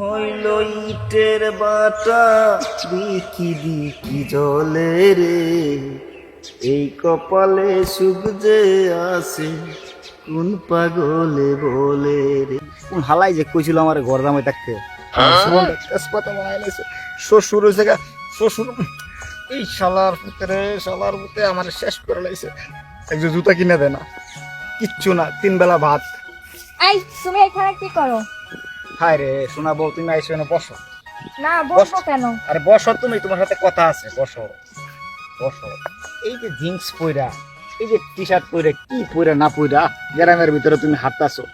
হইল ইটের বাটা দিকি দিকি জলে রে, এই কপালে সুখ যে আছে কোন পাগলে বলে রে। কোন হালাই যে কইছিল আমার ঘর দামে থাকতে তেজপাতা বানাই লাইছে শ্বশুর হয়েছে গা শ্বশুর। এই শালার পুতে আমার শেষ করে লাইছে। একজন জুতা কিনে দেয় না, কিচ্ছু না, 3 বেলা ভাত। এই তুমি এখানে কি করো? হায় রে শোনা বউ, তুমি আইসো না, বসো। না বসো কেন? আরে বসো তুমি, তোমার সাথে কথা আছে, বসো বসো। এই যে জিন্স পইরা, এই যে টি শার্ট পইরা, কি পইরা না পইরা গ্রামের ভিতরে তুমি হাঁটতাছো।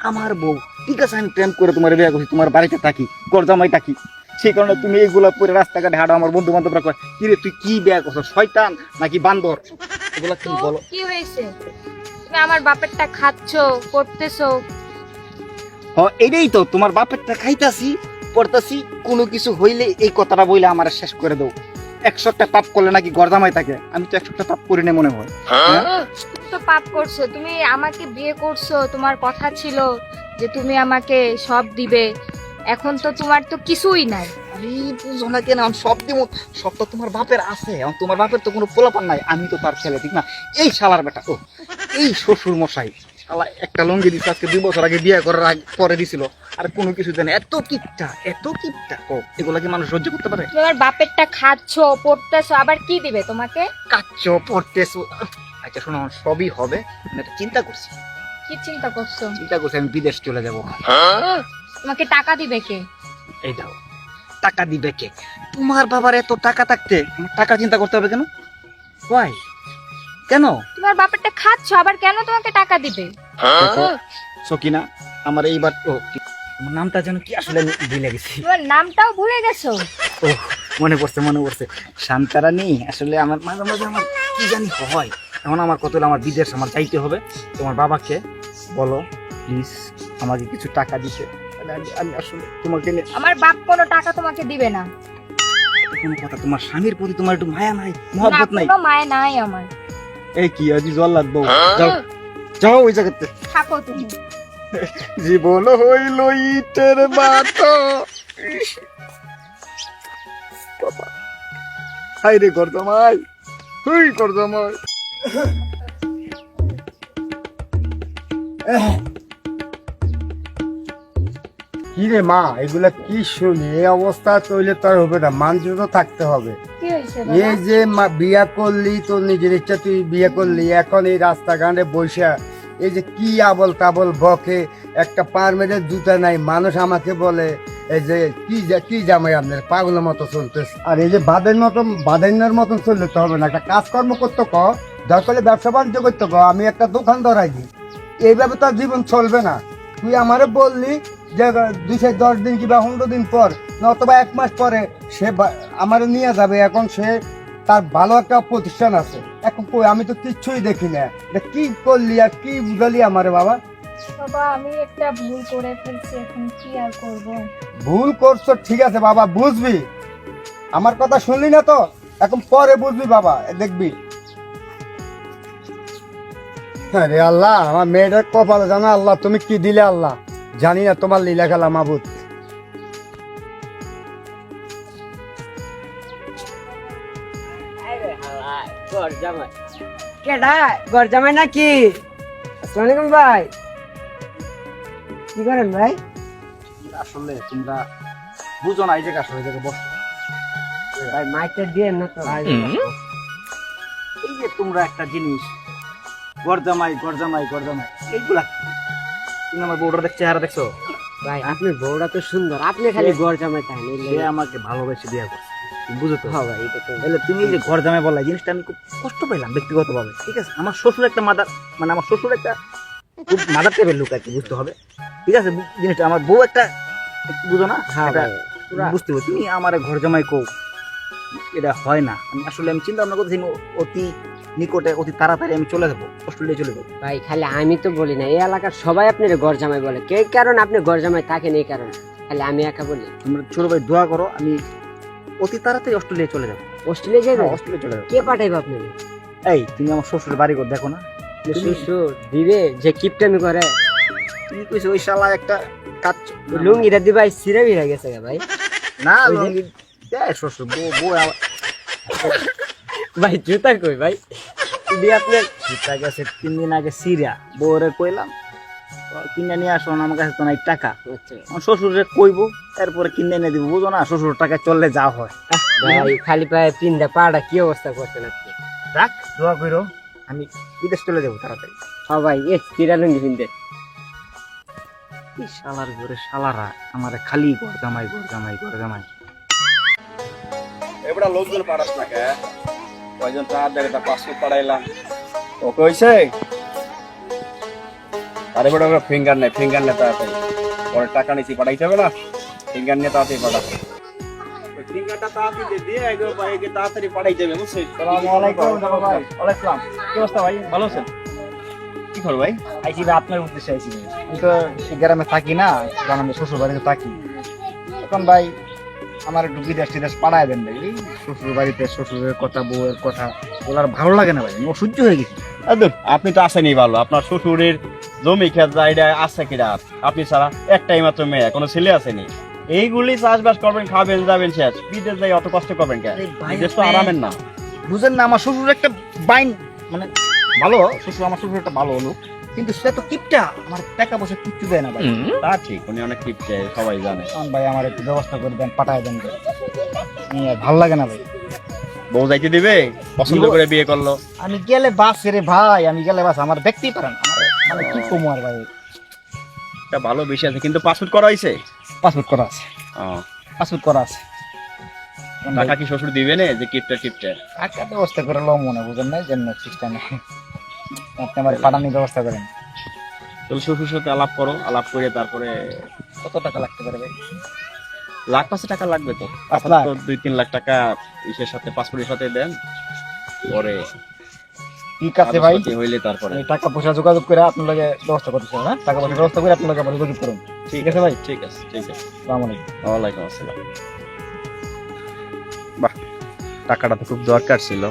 আমার বউ ঠিক আছে, আমি প্রেম করে তোমার বিয়ে করছি, তোমার বাড়িতে থাকি, গরজামাই থাকি, সেই কারণে তুমি এইগুলা পরে রাস্তাঘাটে হাঁটো। আমার বন্ধু বান্ধবরা কয় কি রে তুই কি বিয়ে করছো, শয়তান নাকি বান্দর? এগুলা কি বলো? কি হয়েছে? তুমি আমার বাপেরটা খাচ্ছো, পড়তেছো। এটাই তো, তোমার বাপেরটা খাইতাছি পড়তাছি, কোনো কিছু হইলে এই কথাটা বইলে আমার শেষ করে দাও। 100টা পাপ করলে নাকি গরদামাই থাকে, আমি তো 100টা পাপ করি না মনে হয়। তুমি তো পাপ করছো, তুমি আমাকে বিয়ে করছো, তোমার কথা ছিল যে তুমি আমাকে সব দিবে, এখন তো তোমার তো কিছুই নাই। আরে বুঝো না কেন, আমি সব দিব, সব তো তোমার বাপের আছে, এখন তোমার বাপের তো কোনো পোলাপান নাই, আমি তো তার ছেলে, ঠিক না? এই শালার বেটা, ও এই শ্বশুর মশাই শালা একটা লঙ্গি দিচ্ছে আজকে 2 বছর আগে বিয়ে করার পরে দিছিল, আর কোনো কিছু জানে, এত কিপটা ও, এগুলা কি মানুষ সহ্য করতে পারে? তোমার বাপেরটা খাচ্ছো, পড়তেছো, আবার কি দিবে তোমাকে? কাচ্চো পড়তেছো। আচ্ছা শোনো, আমার সবই হবে, আমি একটা চিন্তা করছি। কি চিন্তা করছো? আমি বিদেশ চলে যাব। তোমাকে টাকা দিবে কে? এই দাও, টাকা দিবে কে? তোমার বাবার এত টাকা থাকতে আমার টাকা চিন্তা করতে হবে কেন? ওয়াই কেন? তোমার বাপেরটা খাচ্ছো, আবার কেন তোমাকে টাকা দিবে? সকিনা, আমার এইবার আমার নামটা যেন কি আসলে আমি ভুলে গেছি। তোমার নামটাও ভুলে গেছো? ও মনে পড়ছে শান্তারানী। আসলে আমার মাঝে মাঝে আমার কি জানি হয়, এখন আমার কত আমার বিদেশ আমার যাইতে হবে। তোমার বাবাকে বলো প্লিজ আমাকে কিছু টাকা দিতে, আমি আসলে তোমাকে আমার বাপ কোনো টাকা তোমাকে দিবে না। কোনো কথা, তোমার স্বামীর প্রতি তোমার একটু মায়া নাই, মহব্বত নাই? কোনো মায়া নাই আমার। এই কি আজি জল লাগবো, যাও যাও ওই জায়গাতে থাকো তুমি। জীবন হইল ইটের বাটা। হাই রে গরজামাই, হুই গরজামাই। কি রে মা, এগুলা কি শুনি? এই অবস্থা তৈলে তো আর হবে না, মানুষ তো থাকতে হবে। কি হয়েছে এই যে বিয়া করলি, তোর নিজের ইচ্ছা তুই বিয়ে করলি, এখন এই রাস্তাঘাটে বসে এই যে কি আবল তাবল বকে, একটা পারমেন্টের জুতা নাই, মানুষ আমাকে বলে এই যে কি জামাই আপনার পাগলের মতো চলতেছে। আর এই যে বাদাইনের মতন চললে তো হবে না, একটা কাজকর্ম করতে ক, দরকার হলে ব্যবসা বাণিজ্য করতে ক, আমি একটা দোকান ধরাই দিই, এইভাবে তো আর জীবন চলবে না। তুই আমারে বললি যে 210 দিন কিংবা 15 দিন পর অথবা 1 মাস পরে সে আমার নিয়ে যাবে, এখন সে তার ভালো একটা প্রতিষ্ঠান আছে, এখন কই আমি তো কিচ্ছুই দেখি না। এটা কি করলি আর কি বুঝালি আমারে বাবা? বাবা আমি একটা ভুল করে ফেলছি, এখন কি আর করব? ভুল করছো ঠিক আছে বাবা, বুঝবি, আমার কথা শুনলি না তো, এখন পরে বুঝবি বাবা, দেখবি। হ্যাঁ রে আল্লাহ, আমার মেয়েটার কপালে জানা আল্লাহ তুমি কি দিলে আল্লাহ, জানি না তোমার লীলা খেলা মাবুদ। গরজামাই নাকি? আসসালামু আলাইকুম ভাই, কি করেন ভাই? আসলে তোমরা বুঝো না, এই জায়গা আসলে এই জায়গায় বসো ভাই মাইকটা দিয়ে না তো ভাই। এই যে তোমরা একটা জিনিস গরজামাই এইগুলা, তুমি আমার বউটার চেহারা দেখছো? ভাই আপনি বউটা তো সুন্দর, আপনি খালি গরজামাই তাই সে আমাকে ভালোবেসে বিয়ে করছে, তুমি বুঝো তো? হ্যাঁ ভাই, এটা তো তাহলে তুমি এই যে গরজামাই বললা, এই জিনিসটা আমি খুব কষ্ট পেলাম ব্যক্তিগত ভাবে, ঠিক আছে? আমার শ্বশুর একটা মাদার, মানে আমার শ্বশুর একটা খুব মাদার টেবিল লোক আর কি, বুঝতে হবে, ঠিক আছে জিনিসটা? আমার বউ একটা, বুঝো না? হ্যাঁ এটা ভাই, পুরা বুঝতে হবে। তুমি আমার ঘর জামাই কও, এটা হয় না। আমি চিন্তা ভাবনা করতেছি অতি নিকটে, অতি তাড়াতাড়ি আমি চলে যাবো, অস্ট্রেলিয়া চলে যাবো। ভাই খালি আমি তো বলি না, এই এলাকার সবাই আপনার গরজামাই বলে, কে কারণ আপনি গরজামাই থাকেন এই কারণ, খালি আমি একা বলি। তোমরা ছোট ভাই দোয়া করো, আমি অতি তাড়াতাড়ি অস্ট্রেলিয়া চলে যাবো। অস্ট্রেলিয়া যাবে? অস্ট্রেলিয়া চলে যাবো। কে পাঠাইবে আপনাকে? এই তুমি আমার শ্বশুরের বাড়ি ঘর দেখো না? শ্বশুর দিবে যে কিপটামি করে? তুমি কইছো ওই শালা একটা কাচ্চু লুঙ্গিটা দি ভাই ছিঁড়ে ভিড়ে গেছে গা ভাই। না ওই যে- লঙ্গি শ্বশুর বউ বউ ভাই জুতা কই ভাই? দি আপনার জুতা গেছে 3 দিন আগে সিরিয়া বউরে কইলাম কিনে নিয়ে আসো না, আমার কাছে তো নাই টাকা। আচ্ছা আমার শ্বশুরে কইবো এরপরে কিনে এনে দিব, বুঝো না শ্বশুর টাকা চললে যা হয়। ভাই খালি পায়ে পিন্দা পাড়া কি অবস্থা করছেন আপনি? রাখ দোয়া করো, আমি বিদেশ চলে যাবো তাড়াতাড়ি। হ্যাঁ ভাই এ চিরা লুঙ্গি পিনতে। এই শালার ঘরে শালারা আমার খালি ঘর জামাই ঘর জামাই ঘর জামাই। এবারে লোকজন পারাস না কে কয়জন টাকা দেখে তা 500 পাঠাইলাম ও কইছে আরে বড় বড় ফিঙ্গার নে তাড়াতাড়ি পরে টাকা নিছি পাঠাইতে হবে না, ফিঙ্গার নিয়ে তাড়াতাড়ি পাঠা। ওই ফিঙ্গারটা তাড়াতাড়ি দিয়ে এগো ভাইকে তাড়াতাড়ি পাঠাই দেবে বুঝছিস? আসসালামু আলাইকুম ভাই। ওয়ালাইকুম আসসালাম। কি অবস্থা ভাই, ভালো আছেন? কি করো ভাই? আইসি ভাই আপনার উদ্দেশ্যে আইসি ভাই। আমি তো সেই গ্রামে থাকি না, কারণ আমি শ্বশুর বাড়িতে থাকি। এখন ভাই আমার একটু বিদেশ টিদেশ পাঠায় দেন ভাই। এই শ্বশুর বাড়িতে শ্বশুরের কথা বউয়ের কথা ওগুলো আর ভালো লাগে না ভাই, আমি অসহ্য হয়ে গেছি। আদর আপনি তো আসেনি ভালো, আপনার শ্বশুরের জমি খেত জায়গা আছে কিনা? আপনি ছাড়া একটাই মাত্র মেয়ে, কোনো ছেলে আসেনি। এইগুলি চাষবাস করবেন, খাবেন, যাবেন, শেষ। বিদেশ যাই অত কষ্ট করবেন কেন? আরে ভাই, বিদেশ তো আরামের না। বুঝেন না, আমার শ্বশুর একটা বাইন মানে ভালো শ্বশুর, আমার শ্বশুর একটা ভালো লোক, কিন্তু সে তো কিপটা, আমার টাকা পয়সা কিচ্ছু দেয় না ভাই। তা ঠিক, উনি অনেক কিপটে, সবাই জানে। তখন ভাই আমার একটু ব্যবস্থা করে দেন, পাঠায় দেন ভাই। ভালো লাগে না ভাই। বউ যাইতে দিবে? পছন্দ করে বিয়ে করলো। আমি গেলে বাস রে ভাই, আমি গেলে বাস আমার দেখতেই পারেন, মানে কি কমু আর ভাই। একটা ভালো বিষয় আছে, কিন্তু পাসপোর্ট করা হয়েছে? পাসপোর্ট করা আছে, ও, পাসপোর্ট করা আছে। টাকা কি শ্বশুর দিবে না যে কিপটে? টাকা ব্যবস্থা করে লো মনে বুঝেন না, জন্য সিস্টেমে আপনি আমার পাঠানোর ব্যবস্থা করেন। তাহলে শ্বশুর সাথে আলাপ করো, আলাপ করে তারপরে কত টাকা লাগতে পারে ভাই? লাখ 5 টাকা লাগবে তো। 5 লাখ? 2-3 লাখ টাকা ইসের সাথে, পাসপোর্টের সাথে দেন, পরে ঠিক আছে ভাই, কাগজপাতি হইলে তারপরে। এই টাকা পয়সা যোগাযোগ করে আপনার লগে ব্যবস্থা করতে চাই, হ্যাঁ টাকা পয়সা ব্যবস্থা করে আপনার লগে আবার যোগাযোগ করুন। ঠিক আছে ভাই, ঠিক আছে। আসসালামু আলাইকুম। ওয়ালাইকুম আসসালাম। বাহ, টাকাটা তো খুব দরকার ছিল।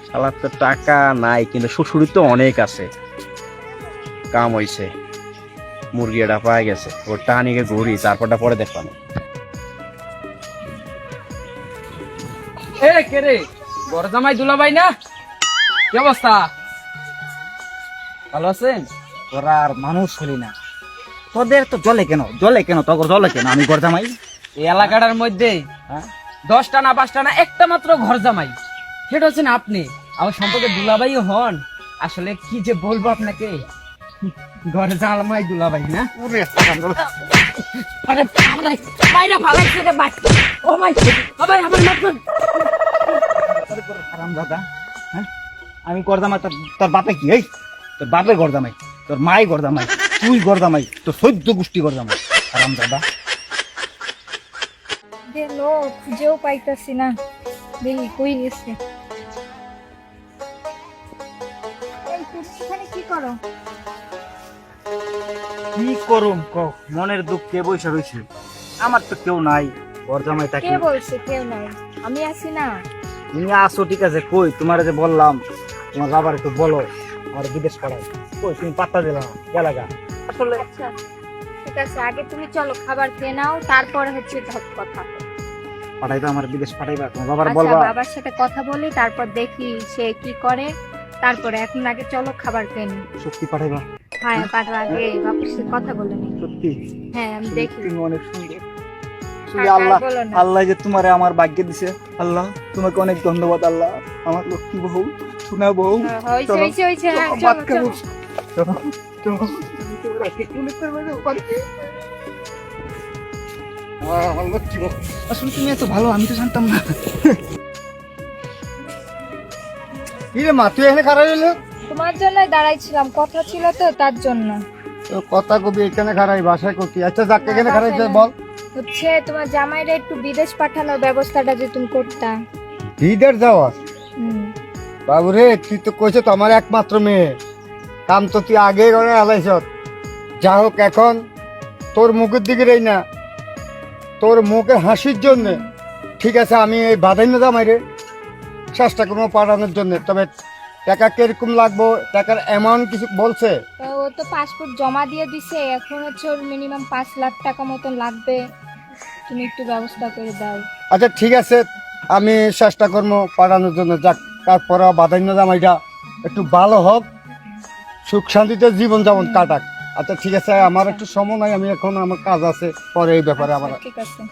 শালার তো টাকা নাই, কিন্তু শ্বশুরি তো অনেক আছে, কাম হইছে, মুরগিটা পাওয়া গেছে, ওর টাকা নিয়ে ঘুরি, তারপরটা পরে দেখলাম। এ কে রে, বড় জামাই দুলাভাই না? কি অবস্থা, ভালো আছেন? তোরা আর মানুষ হলি না, তোদের তো জলে কেন তখন জলে কেন? আমি ঘর জামাই। এই এলাকাটার মধ্যে হ্যাঁ 10টা না 5টা না একটা মাত্র ঘর জামাই, সেটা হচ্ছেন আপনি। আমার সম্পর্কে দুলাভাইও হন, আসলে কি যে বলবো আপনাকে, ঘর জামাই দুলাভাই না? আরে বাবারে, মাইরা ফালাইছে রে ভাই। ও ভাই, ও ভাই আমার মাথা। হারাম দাদা, হ্যাঁ আমি ঘর জামাই, তোর বাপে কি? এই তোর বাপে ঘর জামাই, তোর মাই ঘর জামাই, তুই ঘর জামাই, তোর 14 গোষ্ঠী ঘর জামাই। হারাম দাদা। গেল, খুঁজেও পাইতাছি না, দেখি কই গেছে। এই তুমি এখানে কি করো? কি করুম ক, মনের দুঃখে বসে রয়েছে, আমার তো কেউ নাই, ঘর জামাই থাকি। কে বলছে কেউ নাই? আমি আছি না। তুমি আসো ঠিক আছে, কই তোমার যে বললাম তোমার বাবার একটু বলো আমার বিদেশ পড়ায়, কই তুমি পাত্তা দিলা না, কে লাগা? আসলে আচ্ছা ঠিক আছে, আগে তুমি চলো খাবার খেয়ে নাও, তারপরে হচ্ছে কথা। পাঠাইবা আমার বিদেশ, পাঠাইবা তোমার বাবার আচ্ছা বলবা। বাবার সাথে কথা বলি, তারপর দেখি সে কি করে, তারপরে এখন আগে চলো খাবার খেয়ে নি। সত্যি পাঠাইবা? হ্যাঁ পাঠাবো, আগে বাবার সাথে কথা বলে নি। সত্যি? হ্যাঁ আমি দেখি। তুমি অনেক সুন্দর। শুধু থাক, আর আল্লাহ, বলো না। আল্লাহ যে তোমারে আমার ভাগ্যে দিছে, আল্লাহ তোমাকে অনেক ধন্যবাদ। আল্লাহ আমার লক্ষ্মী বউ, সোনা বউ। হ্যাঁ, হয়েছে চলো, হয়েছে হয়েছে, হ্যাঁ চলো, চলো ভাত খাবো। চলো। চলো, চলো। আমার লক্ষ্মী বউ। আসলে তুমি এত ভালো, আমি তো জানতাম না। কি রে মা, তুই এখানে খারাপ হইলো? তোমার জন্যই দাঁড়াইছিলাম, কথা ছিল তো তার জন্য। কথা কবি এখানে খারাই বাসায় করতি। আচ্ছা যাক, এখানে খারাই বল। হচ্ছে তোমার জামাইরে একটু বিদেশ পাঠানোর ব্যবস্থাটা যে তুমি করতা। বিদের যাওয়া হুম। বাবুরে, তুই তো কইছ তো আমার একমাত্র মেয়ে, কাম তো তুই আগে করে আলাইছ। যা হোক, এখন তোর মুখের দিকে রই না, তোর মুখের হাসির জন্য ঠিক আছে আমি এই বাধাই না জামাই রে চেষ্টা করবো পাঠানোর জন্য। তবে টাকা কিরকম লাগবো, টাকার অ্যামাউন্ট কিছু বলছে? তো ও তো পাসপোর্ট জমা দিয়ে দিছে, এখন হচ্ছে ওর মিনিমাম 5 লাখ টাকা মতন লাগবে, তুমি একটু ব্যবস্থা করে দাও। আচ্ছা ঠিক আছে, আমি চেষ্টা করবো পাঠানোর জন্য। যাক, তারপরে বাধান্য জামাইটা একটু ভালো হোক, সুখ শান্তিতে জীবন যাপন কাটাক। আচ্ছা ঠিক আছে, আমার একটু সময় নাই, আমি এখন আমার কাজ আছে, পরে এই ব্যাপারে আমার। আচ্ছা, ঠিক আছে।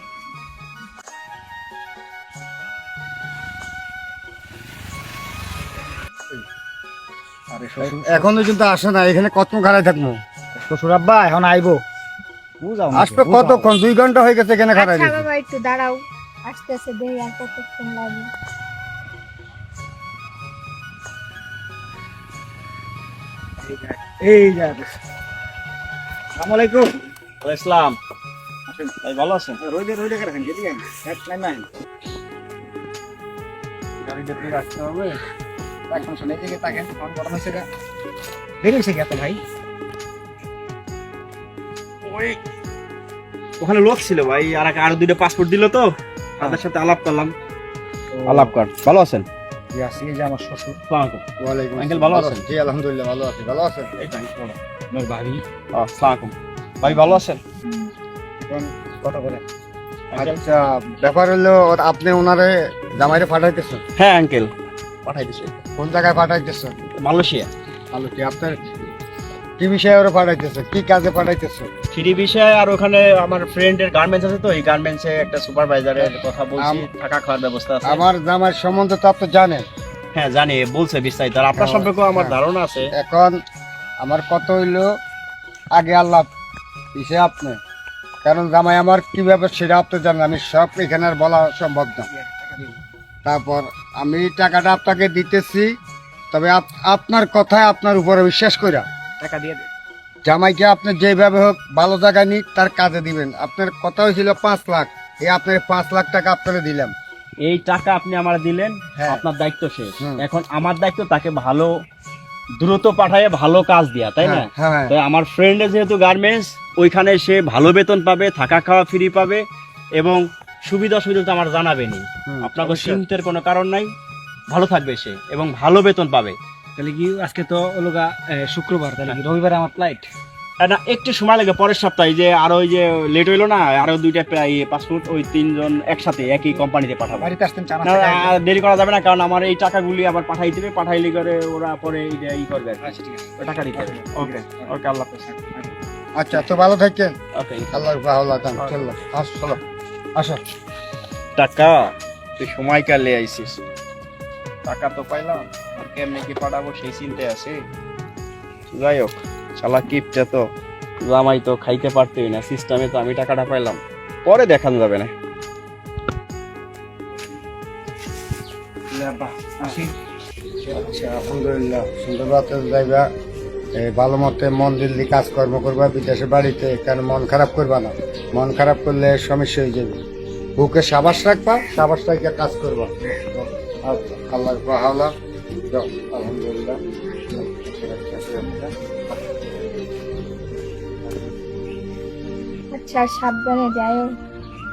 এখনো কিন্তু আসে না, এখানে কত খাড়াই থাকবো? শ্বশুর আব্বা এখন আইবো, বুঝাও না, আসবে কতক্ষণ? 2 ঘন্টা হয়ে গেছে এখানে খাড়াই আচ্ছা দিয়েছি। বাবা একটু দাঁড়াও, আসতেছে, দেখি আর কতক্ষণ লাগে। এই যা আসসালামু আলাইকুম। ইসলাম ভাই ভালো আছেন? রইদে রইদে করে রাখেন, এদিকে আইন। এক লাইন নাই গাড়িটা তুই রাখতে হবে, এখন শুনে এদিকে তাকেন, ফোন গরম হয়েছে গা, দেরি হয়েছে গেছে ভাই। ওই ওখানে লোক ছিল ভাই, আরো 2টা পাসপোর্ট দিল তো, তাদের সাথে আলাপ করলাম। আলাপ কর। ভালো আছেন? জি আছি, এই যে আমার শ্বশুর। আসসালামু ওয়ালাইকুম আঙ্কেল, আসসালাম। ভালো আছেন? জি আলহামদুলিল্লাহ ভালো আছি। ভালো আছেন? এই ভাই আমার ভাবি। আসসালামু ভাই, ভালো আছেন? এখন কত করে? আচ্ছা, ব্যাপার হলো আপনি ওনারে জামাইরে পাঠাইতেছেন? হ্যাঁ আঙ্কেল, পাঠাই দিছি। কোন জায়গায় পাঠাইতেছেন? মালয়েশিয়া। ভালো, কি আপনার কি বিষয়ে ওরা পাঠাইতেছেন? কি কাজে পাঠাইতেছেন? ফ্রি বিষয়, আর ওখানে আমার ফ্রেন্ডের গার্মেন্টস আছে তো, এই গার্মেন্টসে একটা সুপারভাইজারের কথা বলছি, থাকা খাওয়ার ব্যবস্থা আছে। আমার জামাই সম্বন্ধে তো আপনি জানেন। হ্যাঁ জানি, বলছে বিস্তারিত, আর আপনার সম্পর্কে আমার ধারণা আছে। এখন আমার কত হইলো, আগে আল্লাহ পিছে আপনি, কারণ জামাই আমার কিভাবে সেটা আপনি জানেন, আমি সব এখানে আর বলা সম্ভব না। তারপর আমি টাকাটা আপনাকে দিতেছি, তবে আপনার কথায় আপনার উপরে বিশ্বাস কইরা টাকা দিয়ে দে। জামাইকে আপনি যেভাবে হোক ভালো জায়গায় নিয়ে তার কাজে দিবেন। আপনার কথা হয়েছিল 5 লাখ, এই আপনার 5 লাখ টাকা আপনারা দিলাম। এই টাকা আপনি আমার দিলেন, হ্যাঁ। আপনার দায়িত্ব শেষ। হুম। এখন আমার দায়িত্ব তাকে ভালো দ্রুত পাঠায় ভালো কাজ দেয়া, তাই না? হ্যাঁ, হ্যাঁ। তো আমার ফ্রেন্ডের যেহেতু গার্মেন্টস, ওইখানে সে ভালো বেতন পাবে, থাকা খাওয়া ফ্রি পাবে, এবং সুবিধা অসুবিধা তো আমার জানাবেনি। হুম, আপনাকে অবশ্যই। চিন্তার কোনো কারণ নাই, ভালো থাকবে সে এবং ভালো বেতন পাবে। তাহলে কি আজকে তো লোকা শুক্রবার, তাহলে কি রবিবারে আমার ফ্লাইট? না, একটু সময় লাগে, পরের সপ্তাহে যে আরো ওই যে লেট হইলো না, আরো 2টা পাসপোর্ট, ওই 3 জন একসাথে একই কোম্পানিতে পাঠাবো। বাড়িতে আসতেন চা না, নাস্তা খাইতে? আর দেরি করা যাবে না, কারণ আমার এই টাকাগুলি আবার পাঠাই দিবে, পাঠাইলে করে ওরা পরে এইটা ই করবে আর কি। আচ্ছা ঠিক আছে। ওই টাকা দিতে হবে। ওকে ওকে, আল্লাহ হাফেজ। আচ্ছা, তো ভালো থাকেন। ওকে। আল্লাহর ভালো থাকেন। চলো, চলো, আসো। টাকা তুই সময় কালে আইছিস, টাকা তো পাইলাম, আর কেমনে কি পাঠাবো সেই চিন্তায় আছে। যাই হোক, শালা কিপটা তো, জামাই তো খাইতে পারতেই না, সিস্টেমে তো আমি টাকাটা পাইলাম, পরে দেখানো যাবে না। আচ্ছা, আলহামদুলিল্লাহ, সুন্দর রাতে যাইবা, ভালো মতে মন দিল দিয়ে কাজকর্ম করবা বিদেশে বাড়িতে, কেন মন খারাপ করবা না। মন খারাপ করলে সমস্যা হয়ে যাবে। বুকে সাবাস রাখবা, সাবাস রাখে কাজ করবা। আচ্ছা, আল্লাহর পাহালা, যাও, আলহামদুলিল্লাহ। আচ্ছা সাবধানে যাইও,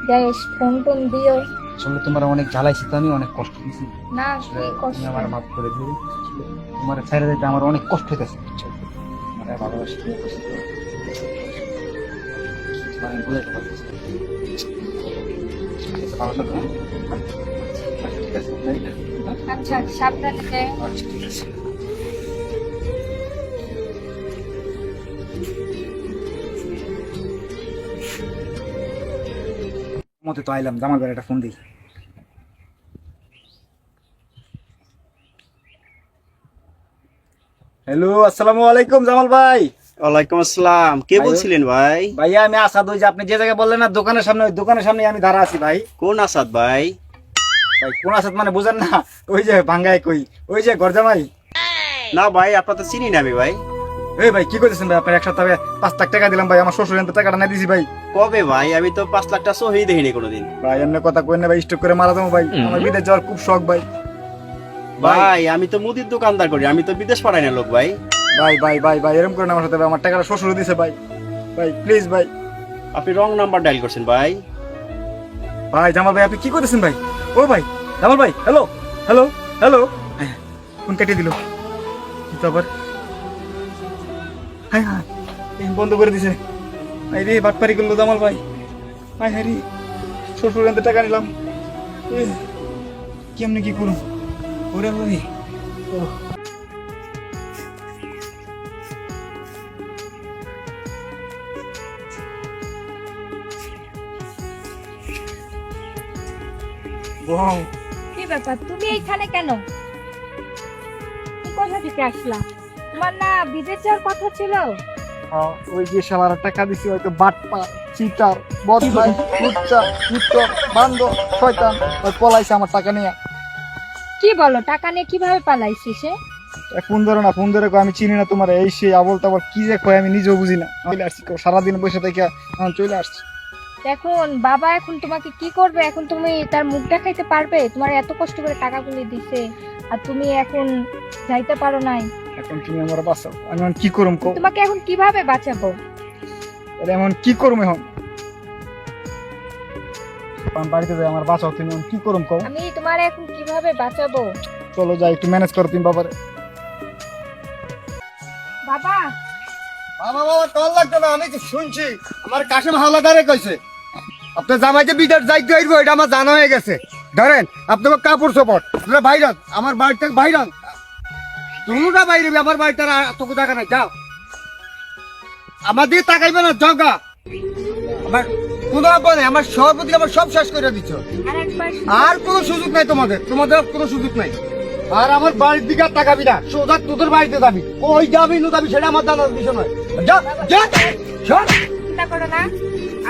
যাইস, ফোন টোন দিও। আসলে তোমার অনেক জ্বালাইছি তো, আমি অনেক কষ্ট দিয়েছি, না কি কষ্ট। তুমি আমার মাফ করে দিও। তোমার ছেড়ে দিতে আমার অনেক কষ্ট হইতেছে, আমার ভালোবাসি, তোমার আমি বুঝাইতে পারতেছি না। ভালো থাকো। ঠিক আছে, আচ্ছা সাবধানে যাইও। আচ্ছা ঠিক আছে। মতে তো আইলাম, জামাই বাড়ি একটা ফোন দিই। হ্যালো, আসসালামু আলাইকুম জামাল ভাই। ওয়ালাইকুম আসসালাম, কে ভাই, বলছিলেন ভাই? ভাইয়া আমি আসাদ, ওই যে আপনি যে জায়গায় বললেন না দোকানের সামনে, ওই দোকানের সামনে আমি দাঁড়া আছি ভাই। কোন আসাদ ভাই? ভাই কোন আসাদ মানে বুঝেন না, ওই যে ভাঙ্গায় কই, ওই যে গরজামাই। না ভাই, আপনার তো চিনি না আমি ভাই। এই ভাই কি করতেছেন ভাই? আপনার এক সপ্তাহে 5 লাখ টাকা দিলাম ভাই, আমার শ্বশুর এনতে টাকাটা না দিছি ভাই। কবে ভাই? আমি তো 5 লাখ টাকা সহি দেখিনি কোনোদিন। ভাই এমনি কথা কই না ভাই, স্টক করে মারা দেবো ভাই, আমার বিদেশ যাওয়ার খুব শখ ভাই। ভাই আমি তো মুদির দোকানদার করি, আমি তো বিদেশ পাঠাই না লোক ভাই। ভাই ভাই ভাই ভাই এরকম করেন আমার সাথে ভাই, আমার টাকাটা শ্বশুর দিছে ভাই, ভাই প্লিজ ভাই। আপনি রং নাম্বার ডায়াল করছেন ভাই। ভাই জামাল ভাই আপনি কি করতেছেন ভাই? ও ভাই জামাল ভাই, হ্যালো হ্যালো হ্যালো, ফোন কেটে দিল, কি তো আবার? হায় হায় বন্ধ করে দিছে ভাই রে বাটপারি করলো জামাল ভাই হায় হায় রে শ্বশুর এনতে টাকা নিলাম কেমনে কি করুন ওরে ভাই ও বউ কি ব্যাপার তুমি এইখানে কেন? তুমি কোথা থেকে আসলা? তোমার না বিদেশ যাওয়ার কথা ছিল? ওই যে শালারা টাকা দিছি হয়তো বাটপা চিটার বদমাই লুচ্চা লুচ্চর বান্দ শয়তান ওই পলাইছে আমার টাকা নিয়ে কি বলো, টাকা নিয়ে কিভাবে পালাইছিস সে? ফোন ধরো না, ফোন ধরে কয় আমি চিনি না তোমার, এই সেই আবল তাবল কি যে কয় আমি নিজেও বুঝি না। চলে আসছি সারাদিন বসে থেকে এখন চলে আসছি। দেখুন বাবা এখন তোমাকে কি করবে, এখন তুমি তার মুখ দেখাইতে পারবে? তোমার এত কষ্ট করে টাকাগুলি দিছে আর তুমি এখন যাইতে পারো নাই। এখন তুমি আমার বাঁচাও, আমি এখন কি করুম কও? তোমাকে এখন কিভাবে বাঁচাবো? তাহলে এখন কি করুম? এখন বাড়িতে যাই, আমার বাঁচাও, তুমি এখন কি করুম কও? আমি তোমার এখন কিভাবে বাঁচাবো? চলো যাই, একটু ম্যানেজ করো তুমি বাবারে। বাবা বাবা বাবা তোর লাগতো না, আমি তো শুনছি আমার কাশেম হাওলাদারে কইছে আপনার জামাইতে বিদেশ যাইতে হইব, এটা আমার জানা হয়ে গেছে। ধরেন আপনাকে কাপড় চোপড় তোরা বাইরান, আমার বাড়ি থেকে বাইরান, তুমিটা বাইরে আমার বাড়িতে তোকে টাকা নাই, যাও আমার দিকে তাকাইবে না, জগা আমার কোনো আব্বা নেই, আমার সভাপতি আমার সব শেষ করে দিচ্ছ, আরেকবার আর কোনো সুযোগ নাই তোমাদের, তোমাদের কোনো সুযোগ নাই। আর আমার বাড়ির দিকে আর তাকাবি না, সোজা তোদের বাড়িতে যাবি, ওই যাবি নু যাবি সেটা আমার জানার বিষয় নয়। যা যা শোন, চিন্তা করো না,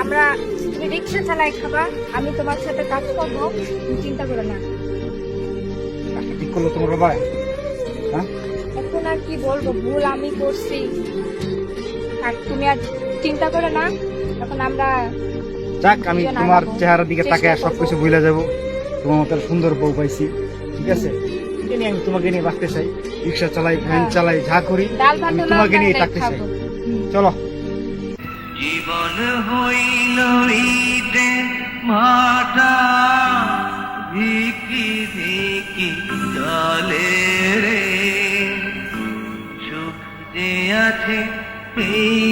আমরা তুমি রিক্সা চালাই খাবা, আমি তোমার সাথে কাজ করবো, তুমি চিন্তা করো না। ঠিক করলো তোমার বাবা? হ্যাঁ এখন আর কি বলবো, ভুল আমি করছি, আর তুমি আর চিন্তা করো না। এখন আমরা যাক, আমি দুজন তোমার আগাবো, চেহারার দিকে চেষ্টা তাকায় করবো। সবকিছু ভুলে যাবো। তোমার মতো সুন্দর বউ পাইছি, ঠিক আছে? এই নিয়ে আমি তোমাকে নিয়ে বাঁচতে চাই, রিক্সা চালাই, ভ্যান হ্যাঁ। চালাই, যা করি ডাল ভাত আমি হলেও তোমাকে নিয়ে আমরা থাকতে চাই। খাবো। হুম। চলো। জীবন হইল ঈদে মাটা ভিকি ভিকি জলে রে, সুখ যে আছে এই